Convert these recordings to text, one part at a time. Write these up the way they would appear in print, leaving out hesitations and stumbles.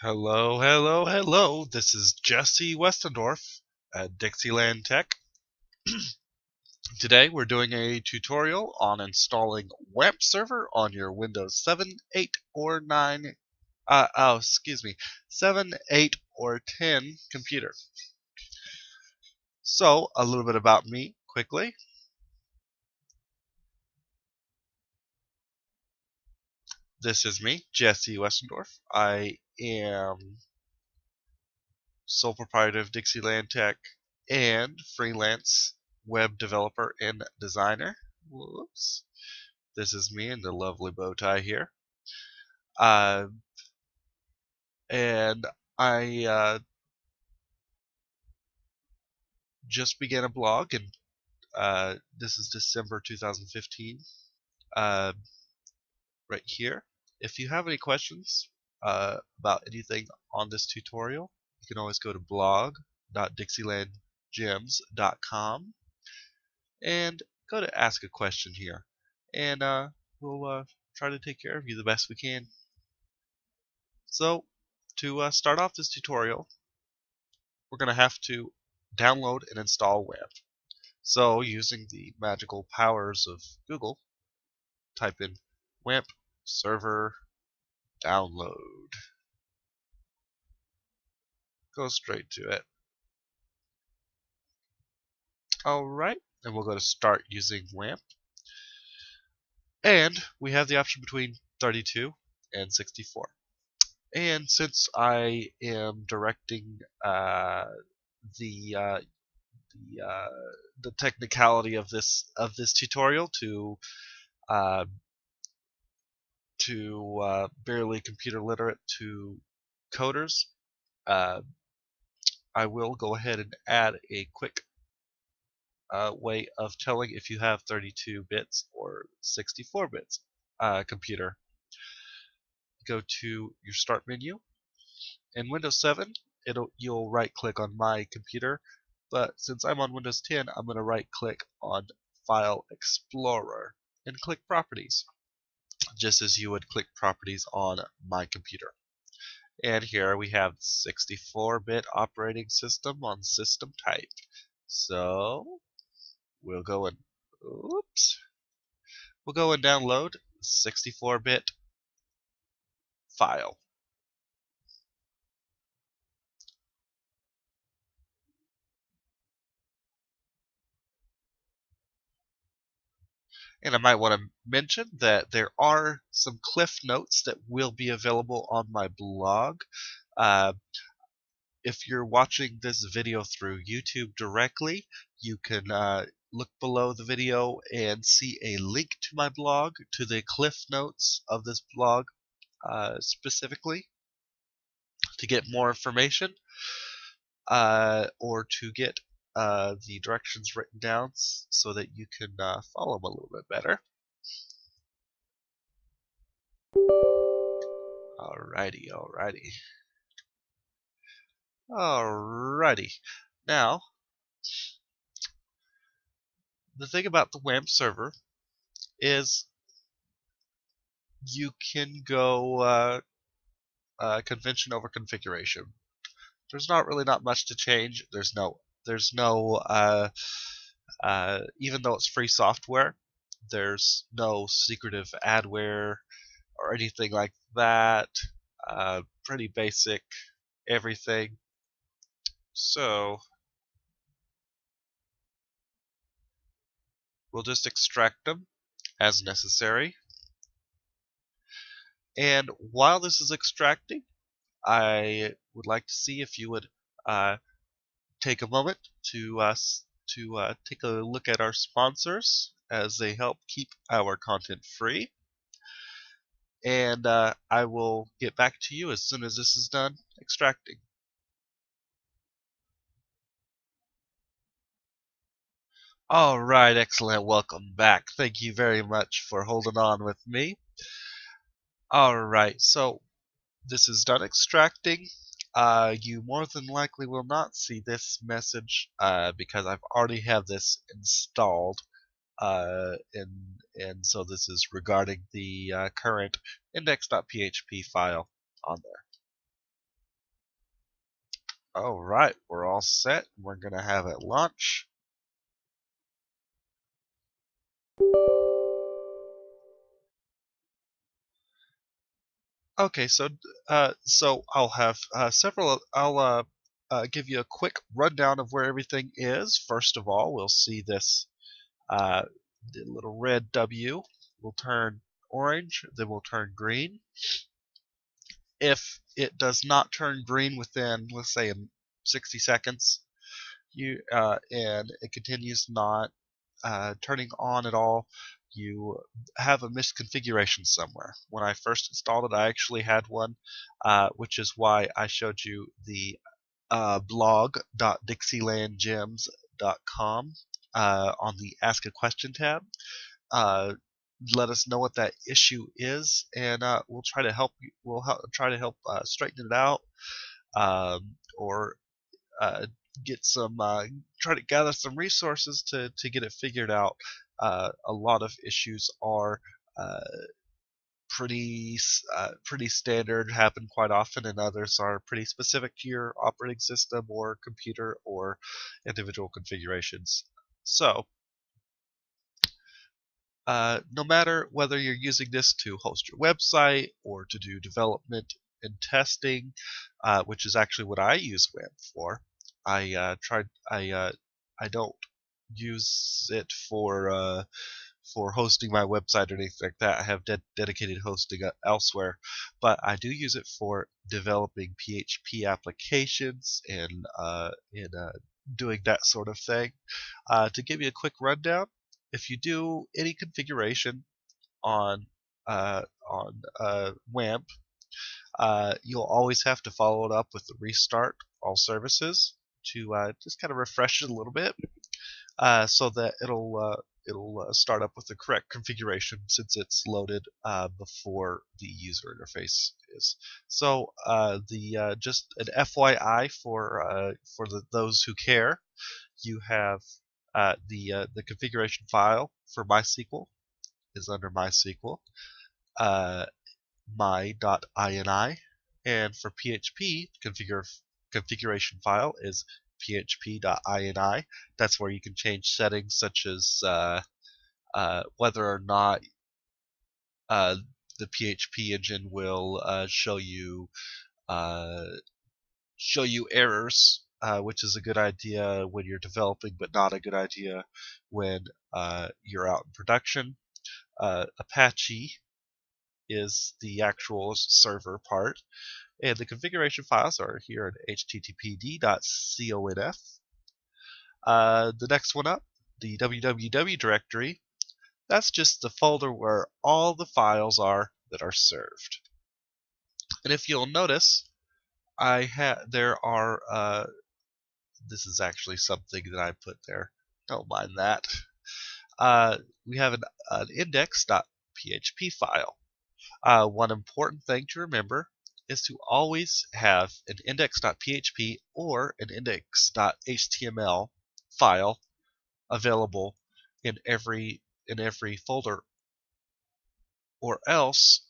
Hello, hello, hello. This is Jesse Westendorf at Dixieland Tech. Today we're doing a tutorial on installing WAMP server on your Windows 7, 8, or 9, 7, 8, or 10 computer. So, a little bit about me quickly. This is me, Jesse Westendorf. I am sole proprietor of Dixieland Tech and freelance web developer and designer. Whoops. This is me in the lovely bow tie here. Uh, and I just began a blog, and this is December 2015, right here. If you have any questions about anything on this tutorial, you can always go to blog.dixielandgems.com and go to ask a question here. And we'll try to take care of you the best we can. So, to start off this tutorial, we're going to have to download and install WAMP. So, using the magical powers of Google, type in WAMP server download. Go straight to it. Alright, and we'll go to start using WAMP. And we have the option between 32 and 64. And since I am directing the the technicality of this tutorial uh, to barely computer literate to coders, uh, I will go ahead and add a quick way of telling if you have 32 bits or 64 bits computer. Go to your start menu. In Windows 7, you'll right click on my computer, but since I'm on Windows 10, I'm going to right click on File Explorer and click Properties, just as you would click Properties on my computer. And here we have 64-bit operating system on system type. So we'll go and download 64-bit file. And I might want to mention that there are some cliff notes that will be available on my blog. If you're watching this video through YouTube directly, you can look below the video and see a link to my blog, to the cliff notes of this blog specifically, to get more information or to get the directions written down so that you can follow them a little bit better. Alrighty. Now, the thing about the WAMP server is you can go convention over configuration. There's not much to change. There's no even though it's free software, there's no secretive adware or anything like that. Pretty basic everything. So we'll just extract them as necessary. And while this is extracting, I would like to see if you would take a moment to take a look at our sponsors, as they help keep our content free. And I will get back to you as soon as this is done extracting. Alright, excellent. Welcome back. Thank you very much for holding on with me. Alright, so this is done extracting. You more than likely will not see this message because I've already have this installed, and so this is regarding the current index.php file on there. All right, we're all set. We're gonna have it launch. Okay, so I'll have several. I'll give you a quick rundown of where everything is. First of all, we'll see this the little red W will turn orange, then will turn green. If it does not turn green within, let's say, 60 seconds, and it continues not turning on at all, you have a misconfiguration somewhere. When I first installed it, I actually had one, which is why I showed you the blog.dixielandgems.com on the Ask a Question tab. Let us know what that issue is, and we'll try to help you. Try to help straighten it out, or uh, get some try to gather some resources to get it figured out. A lot of issues are uh, pretty standard, happen quite often, and others are pretty specific to your operating system or computer or individual configurations. So no matter whether you're using this to host your website or to do development and testing, which is actually what I use WAMP for. I don't use it for hosting my website or anything like that. I have dedicated hosting elsewhere, but I do use it for developing PHP applications and doing that sort of thing. To give you a quick rundown, if you do any configuration on WAMP, you'll always have to follow it up with the restart all services to just kind of refresh it a little bit, so that it'll start up with the correct configuration since it's loaded before the user interface is. So the just an FYI for those who care, you have the configuration file for MySQL is under MySQL, uh, my.ini, and for PHP, configuration file is php.ini. That's where you can change settings such as whether or not the PHP engine will show you errors, which is a good idea when you're developing, but not a good idea when you're out in production. Apache is the actual server part, and the configuration files are here at httpd.conf. The next one up, the www directory, that's just the folder where all the files are that are served. And if you'll notice, there are this is actually something that I put there. Don't mind that. We have an index.php file. One important thing to remember is to always have an index.php or an index.html file available in every folder, or else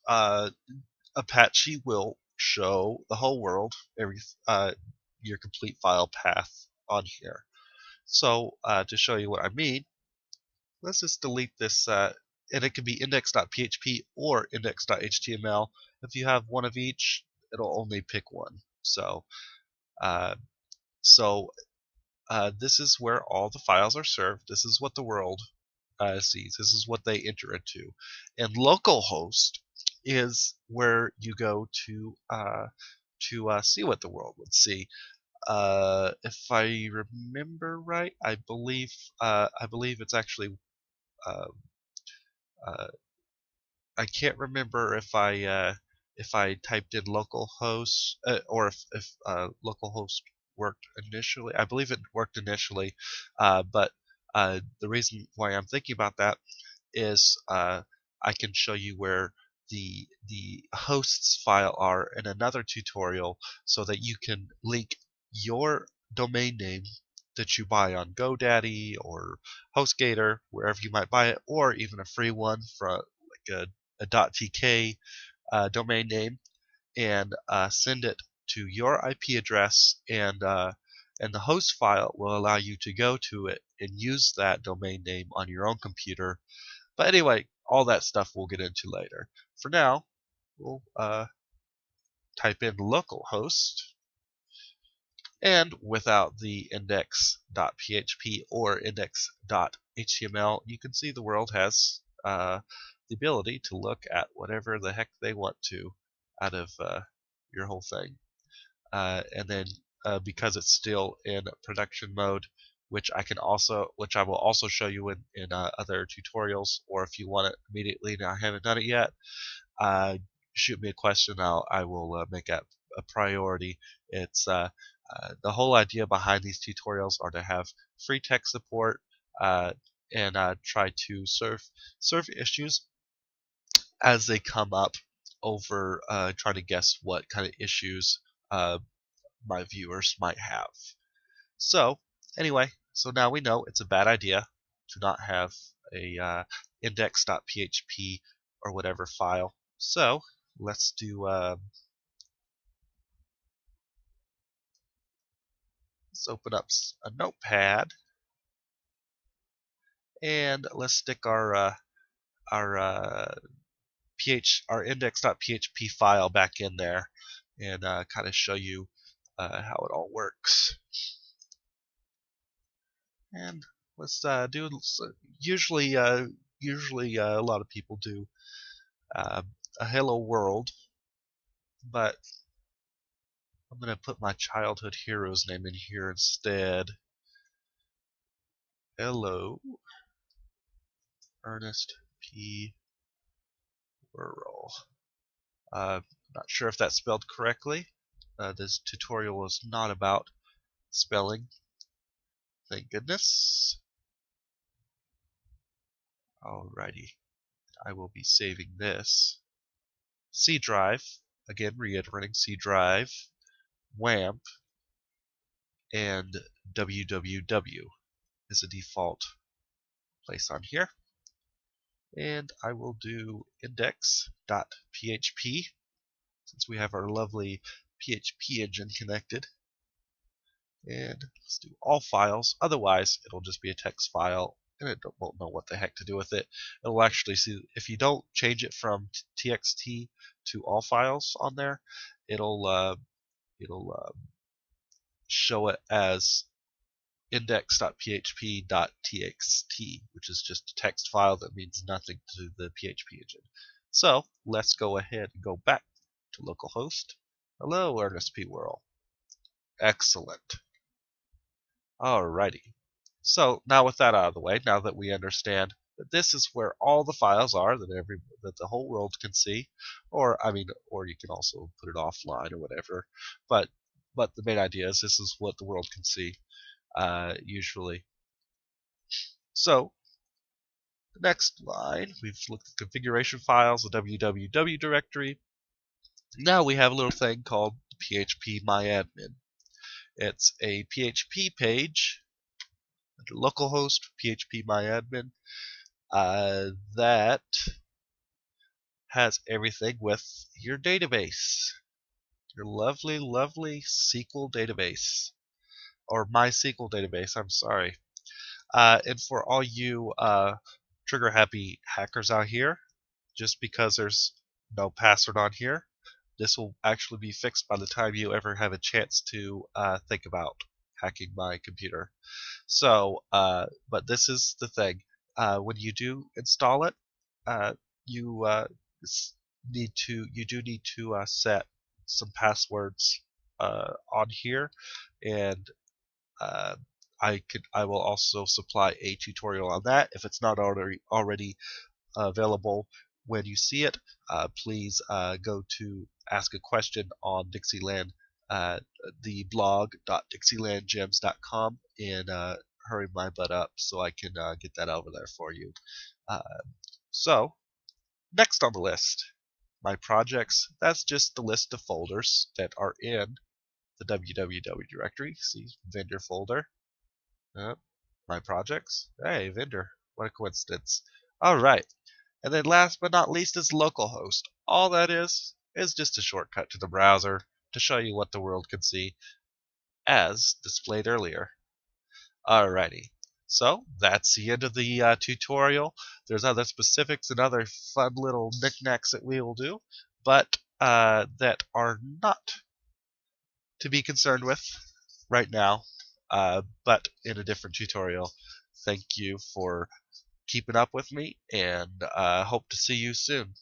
Apache will show the whole world your complete file path on here. So to show you what I mean, let's just delete this, and it can be index.php or index.html. If you have one of each, it'll only pick one. So this is where all the files are served. This is what the world sees. This is what they enter into. And localhost is where you go to see what the world would see. If I remember right, I believe it's actually I can't remember if I typed in localhost or if localhost worked initially. I believe it worked initially, but the reason why I'm thinking about that is I can show you where the hosts file are in another tutorial, so that you can link your domain name that you buy on GoDaddy or HostGator, wherever you might buy it, or even a free one for like a .tk domain name, and send it to your IP address, and the host file will allow you to go to it and use that domain name on your own computer. But anyway, all that stuff we'll get into later. For now, we'll type in localhost, and without the index.php or index.html, you can see the world has the ability to look at whatever the heck they want to out of your whole thing. And then because it's still in production mode, which I will also show you in other tutorials, or if you want it immediately and I haven't done it yet, shoot me a question. I will make it a priority. It's the whole idea behind these tutorials are to have free tech support and try to serve issues as they come up over trying to guess what kind of issues my viewers might have. So anyway, so now we know it's a bad idea to not have a index.php or whatever file. So let's do let's open up a notepad and let's stick our index.php file back in there and kind of show you how it all works. And let's do usually a lot of people do a hello world, but I'm going to put my childhood hero's name in here instead. Hello, Ernest P. Worrell. Not sure if that's spelled correctly. This tutorial is not about spelling. Thank goodness. Alrighty. I will be saving this. C drive, again reiterating C drive, WAMP, and www is a default place on here. And I will do index.php since we have our lovely PHP engine connected. And let's do all files, otherwise it'll just be a text file and it won't know what the heck to do with it. It'll actually see, if you don't change it from txt to all files on there, it'll show it as index.php.txt, which is just a text file that means nothing to the PHP engine. So let's go ahead and go back to localhost. Hello, Ernest P. Worrell. Excellent. Alrighty. So now with that out of the way, now that we understand that this is where all the files are that the whole world can see, or you can also put it offline or whatever. But the main idea is this is what the world can see usually. So the next line, we've looked at configuration files, the www directory. Now we have a little thing called PHP MyAdmin. It's a PHP page under localhost PHP MyAdmin that has everything with your database, your lovely SQL database, or MySQL database. I'm sorry. And for all you trigger happy hackers out here, just because there's no password on here, this will actually be fixed by the time you ever have a chance to think about hacking my computer. So, but this is the thing. When you do install it, you do need to set some passwords on here, and I will also supply a tutorial on that if it's not already available. When you see it, please go to Ask a Question on Dixieland, the blog.dixielandgems.com, and hurry my butt up so I can get that over there for you. So, next on the list, my projects. That's just the list of folders that are in the www directory. See, vendor folder. My projects. Hey, vendor. What a coincidence. Alright. And then last but not least is localhost. All that is just a shortcut to the browser to show you what the world can see as displayed earlier. Alrighty, so that's the end of the tutorial. There's other specifics and other fun little knickknacks that we will do, but that are not to be concerned with right now, but in a different tutorial. Thank you for keeping up with me, and hope to see you soon.